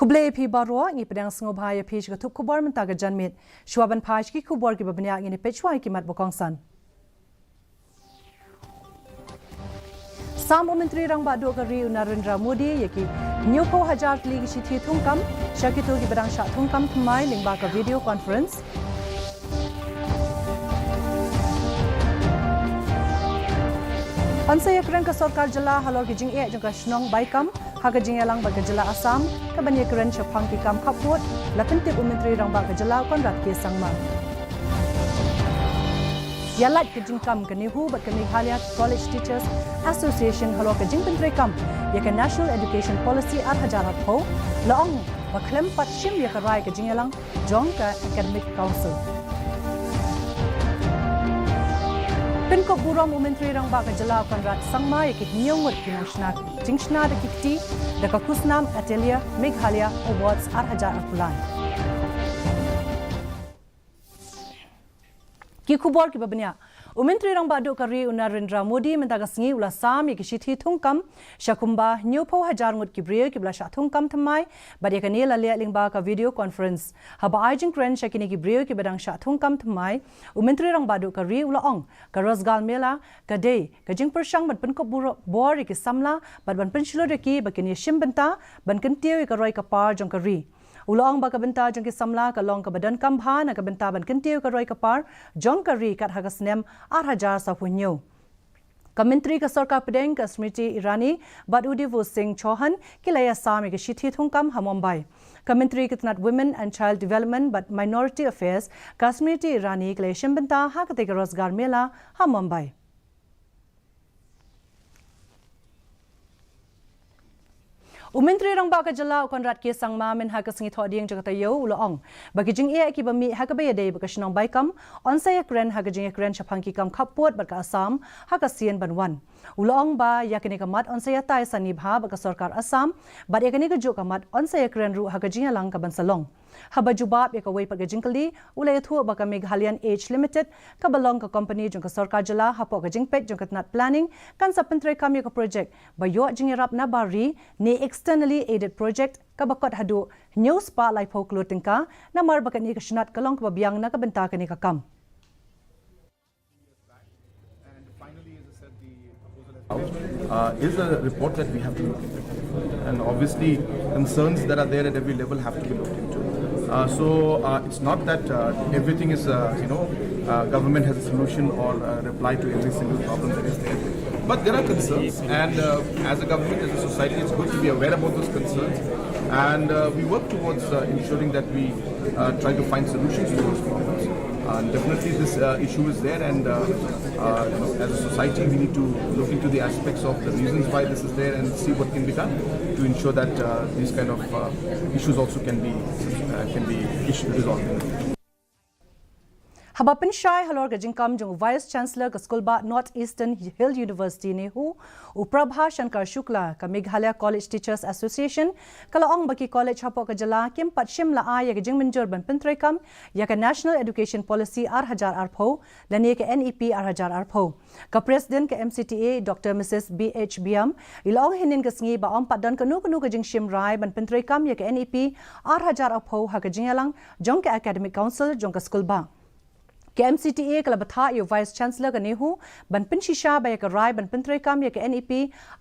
Kuble pi barwa ngi pedang sngobhaya page ka thup kubar man taga janmit shwaban phaj ki kubar ki babnya ngi pechwa ki mat bokong san Sam Menteri Rang Badu Kari Narendra Modi yaki Nyupo Hajar Tli Shithi Thungkam Shakitu ki pedang sha thungkam thmai lingba ka video conference Ansaya kren ka sarkar jala halor ki jing e jangka shnong baikam haga jing elang ba jala Assam ka banya kren chapang ki kam khaput lapentip Menteri Rang ba jala konrat ke sangma Yalat ke jing kam ka nehu ba ka Meghalaya College Teachers Association halor ka jing pentri kam ya ka National Education Policy 8000 ho laong ba klem pat shim ya ka rai ka jing elang jong ka Academic Council Penko buram Menteri Rang ba jala konrat sangma ya ki nyongwat ki nashna jingshna de kikti da ka kusnam Atelier Meghalaya Awards 8000 pulan Ki kubor ki babnya Menteri Rang Badu Kari Narendra Modi mentaga sngi ula sam ya ki shithi thungkam shakumba nyupo hajar ngut ki brio ki bla sha thungkam thamai badia ka nela le lingba ka video conference haba ajing kren shakini ki brio ki badang sha thungkam thamai Menteri Rang Badu Kari ula ong ka rozgal mela ka dei ka jing pershang ban pen ko bor ki samla ban pen shilo de ki bakini shimbenta ban kan tiu ka roi ka par jong ka ri Ulang ba kabenta jong ki samla ka long ka badan kambha na kabenta ban kentiu ka roi ka par jong ka ri kat hagasnem 8000 sa hunyo ka menteri ka sarkar pedeng ka Smriti Irani Badudi Vu Singh Chauhan kilaya sami ka shithi thungkam ha Mumbai ka menteri kitnat Women and Child Development but Minority Affairs ka Smriti Irani kilaya shimbenta ha ka te ka rozgar mela ha Mumbai Menteri Rang ba ka jala konrat ke sangma men ha ka singi thoding jagata yo uloong bagi jing e ki bami ha ka be dei ba ka shnong baikam onsaya kren ha ka jing kren chapang ki kam khapot ba ka Assam ha ka sien banwan uloong ba yakini ka mat onsaya tai sani bha ba ka sarkar Assam ba yakini ka jo ka mat onsaya kren ru ha ka jing lang ka bansalong haba jubab ya ka wei pa ka jingkali ulay thu ba ka Meghalayan Age Limited ka balong ka company jong ka sarkar jala ha po ka jingpet jong ka nat planning kan sa pentre kam ya ka project ba yo jing rap na bari ni externally aided project ka bakot hadu news pa lai folklore tingka na mar ba ka ni ka shnat kalong ka biang na ka benta ka ni ka kam is a report that we have to look into. And obviously, concerns that are there at every level have to be looked into. It's not that everything is, government has a solution or a reply to every single problem that is there. But there are concerns, and as a government, as a society, it's good to be aware about those concerns. And we work towards ensuring that we try to find solutions to those problems. Definitely this issue is there, and as a society we need to look into the aspects of the reasons why this is there and see what can be done to ensure that these kind of issues also can be resolved in the future. Haba Pinshai halor ka jingkam jong Vice Chancellor ka School ba North Eastern Hill University ni hu Uprabha Shankar Shukla ka Meghalaya College Teachers Association kalaong baki college hapo ka jala kim pat shimla ya ka jing minjor ban pintray kam ya ka National Education Policy 8000 arpho lani ka NEP 8000 arpho ka President ka MCTA Dr. Mrs. BH Biam ilaong hinin ka singi ba om padan ka nu ka jing shim rai ban pintray kam ya ka NEP 8000 arpho ha ka jingalang jong ka Academic Council jong ka school ba Ke MCTA kala batha yo Vice Chancellor ka nehu ban pinshisha ba ka rai ban pintray kam ya ka NEP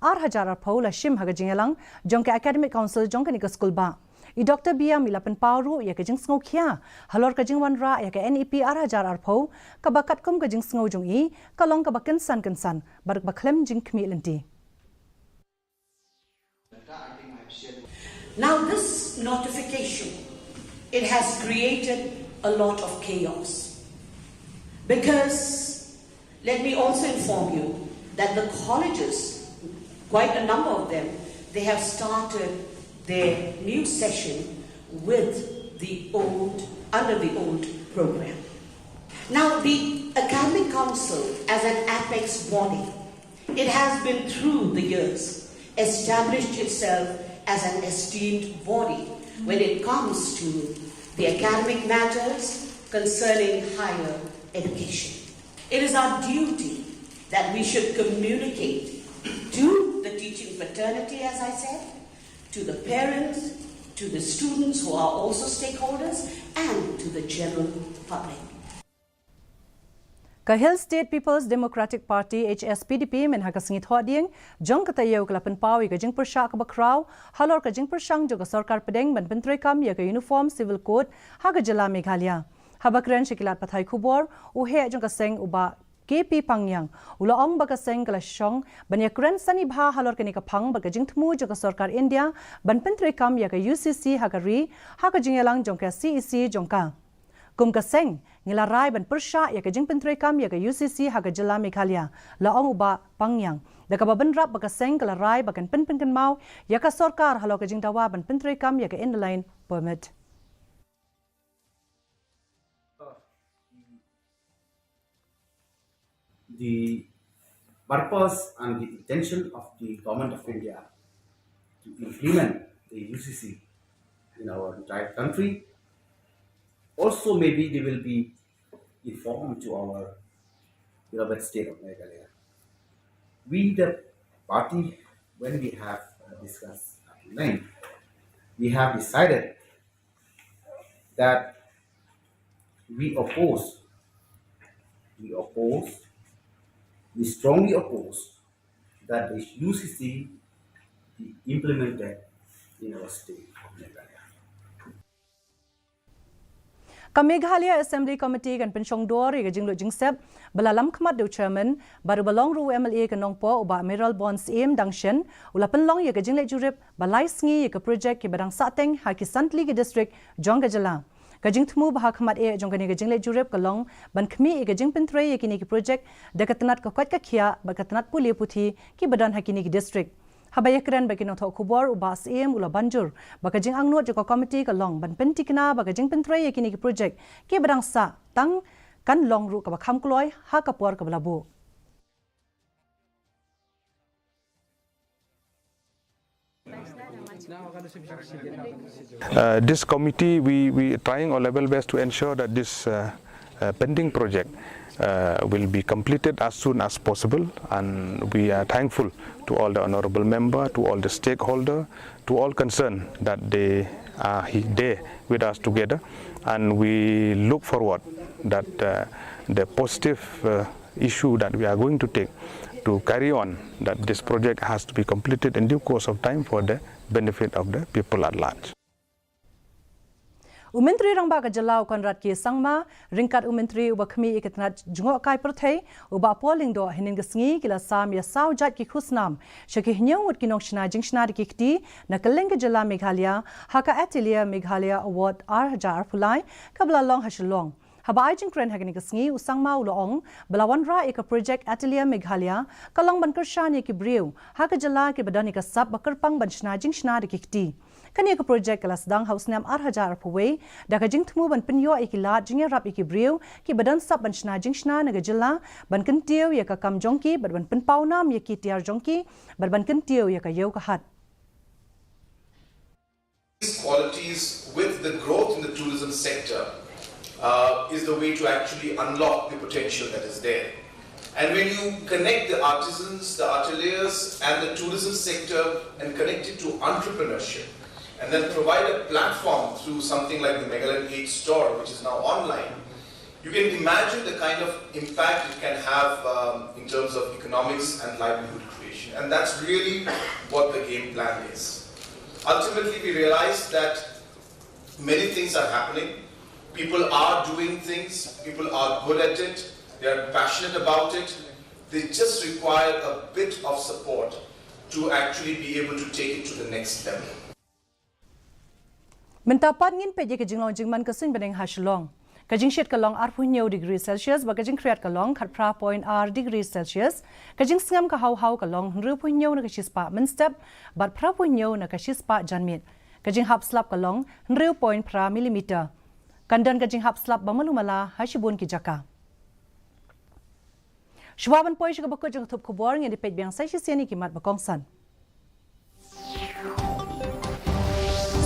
8000 arpho la shim ha ka jingalang jong ka Academic Council jong ka ni ka school ba I Dr. Bia milapan pauru ya ka jing sngo khia halor ka jing wanra ya ka NEP 8000 arpho ka bakat kum ka jing sngo jong I ka long ka bakan san bar ba khlem jing khmi lenti Now this notification it has created a lot of chaos because let me also inform you that the colleges, quite a number of them, they have started their new session with the under the old program. Now the Academic Council as an apex body, it has been through the years established itself as an esteemed body when it comes to the academic matters concerning higher education. It is our duty that we should communicate to the teaching fraternity, as I said, to the parents, to the students who are also stakeholders and to the general public. Hill State People's Democratic Party HSPDP men hakasingit hoding jong katayo kalapan pawi ka jing persha ka bakraw halor ka jing persang jo ka sarkar pedeng ban pentroi kam ya ka uniform civil code ha ka jala Meghalaya habakren shikilat pathai khubor u he jong ka seng uba KP pangyang ulaong baka seng kala shong banyakren sani bha halor ka ni ka phang baka jing thmu jo ka sarkar India ban pentroi kam ya ka UCC ha ka ri ha ka jing yalang jong ka CEC jong ka kum ka seng ngila rai ban persha ya ka jing pentroi kam ya ka UCC ha ka jala Meghalaya laong uba pangyang da ka baban rap baka seng kala rai bakan pen kan mau ya ka sarkar halo ka jing dawa ban pentroi kam ya ka inline permit the purpose and the intention of the government of India to implement the UCC in our entire country. Also, maybe they will be informed to our beloved state of Meghalaya. We, the party, when we have discussed at length, we have decided that we strongly oppose that the UCC be implemented in our state of Meghalaya. Meghalaya Assembly Committee kan penchong dori ke jinglo jingsep belalam khmat do chairman baru balong ru MLA ke nongpo uba mineral bonds aim dangshen ula penlong ye ke jingle jurip balai sngi ye ke project ke badang sateng ha ki santli ke district jong ke jala ke jing thmu bah khmat e jong ke ni ke jingle jurip ke long ban khmi ke jing pentre ye ki ni ke project de katnat ka kwat ka khia ba katnat puli puthi ki badan ha ki ni ke district Habayakran bagi nong thok kubor ubas em ula banjur bakajing angnot joko committee ka long ban pentikna bakajing pentrei yakini ki project ke badang sa tang kan long ru ka bakham kloi ha ka por ka balabu This committee we trying our level best to ensure that this pending project will be completed as soon as possible, and we are thankful to all the honorable member, to all the stakeholder, to all concerned that they are there with us together, and we look forward that the positive issue that we are going to take to carry on, that this project has to be completed in due course of time for the benefit of the people at large. Umentri rangba ka jalau konrad ki sangma ringkat umentri uba khmi ikatnat jungo kai perthei uba polling do hinin gsngi kila sam ya saujat ki khusnam shaki hnyawut ki nokshna jingshna ki kti nakaleng ke jala Meghalaya haka atilia Meghalaya award R1000 phulai kabla long hashlong Habai jingkren hagani gsngi usangma ulong belawan ra ek project atilia Meghalaya kalong ban kershani ki briu haka jala ki badani ka sab bakarpang banshna jingshna ki kti Kani ka project kelas dang house nam R1000 paway da ka jing thmu ban pinyo ikilat jing rap ikibriu ki badan sab ban shna jing shna na gajilla ban kantiu ya ka kam jongki ban pin pawnam ya ki tiar jongki ban kantiu ya ka yau ka hat These qualities with the growth in the tourism sector is the way to actually unlock the potential that is there. And when you connect the artisans, the ateliers and the tourism sector and connect it to entrepreneurship, and then provide a platform through something like the Meghalaya 8 store, which is now online, you can imagine the kind of impact it can have in terms of economics and livelihood creation. And that's really what the game plan is. Ultimately, we realize that many things are happening. People are doing things. People are good at it. They are passionate about it. They just require a bit of support to actually be able to take it to the next level. Mentapat ngin pe ke jinglong jingman ka sin beneng hashlong ka jing shet ka long ar.9 degree Celsius ba ka jing kreat ka long khat pra point r degree Celsius ka jing sngam ka haw ka long 9.9 na ka shispa min step bat pra .9 na ka shispa janmit ka jing hap slap ka long 9.0 millimeter kandan ka jing hap slap ba malumala hashibun ki jaka Shwaban poi ka bakot jang thup khobor ngi pej biang sai siani ki mat ba kongsan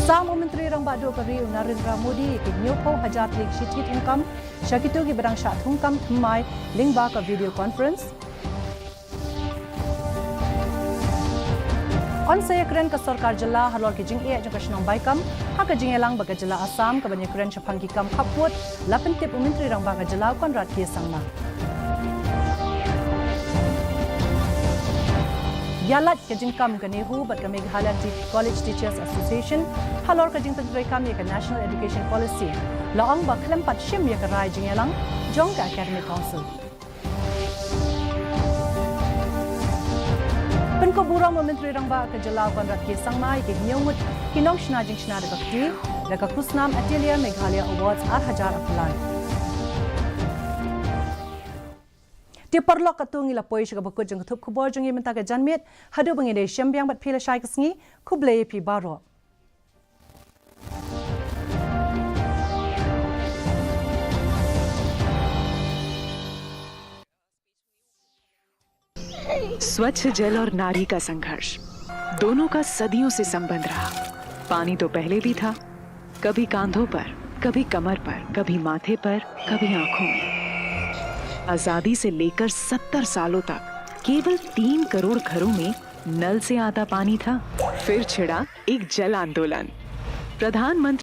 Sama Menteri Rangbado Kari Narendra Modi ki nyoko hajat lik shitit hungkam shakitu ki barang shat hungkam thmai lingba ka video conference On saya keren ke Sarkar Jela halor ke jing e jong kasnong baikam ha ke jing elang baga Jela Assam ke banyak keren chapang ki kam khaput lapen tip menteri rang baga Jela Konrad K Sangma Yalat ke jing kam ke nehu bat ke Meghalaya College Teachers Association halor ke jing tentrai kam ye ke National Education Policy laong ba klempat shim ye ke rai jing elang jong ke Academic Council Penkoburang Menteri Rangba ke Jela Konrad K Sangma ke nyomut kinong snajing snada bakti leka kusnam Atelier Meghalaya Awards 8,000 apply. Ti perlok katung ila poi siga bakut jeng thup khubor jeng imenta ke janmit hadu bangide syambyang bat phila shai kasngi khuble pi baro. स्वच्छ जल और नारी का संघर्ष दोनों का सदियों से संबंध रहा। पानी तो पहले भी था, कभी कांधों पर, कभी कमर पर, कभी माथे पर, कभी आंखों में। आजादी से लेकर 70 सालों तक केवल 3 करोड़ घरों में नल से आता पानी था। फिर छिड़ा एक जल आंदोलन। प्रधानमंत्री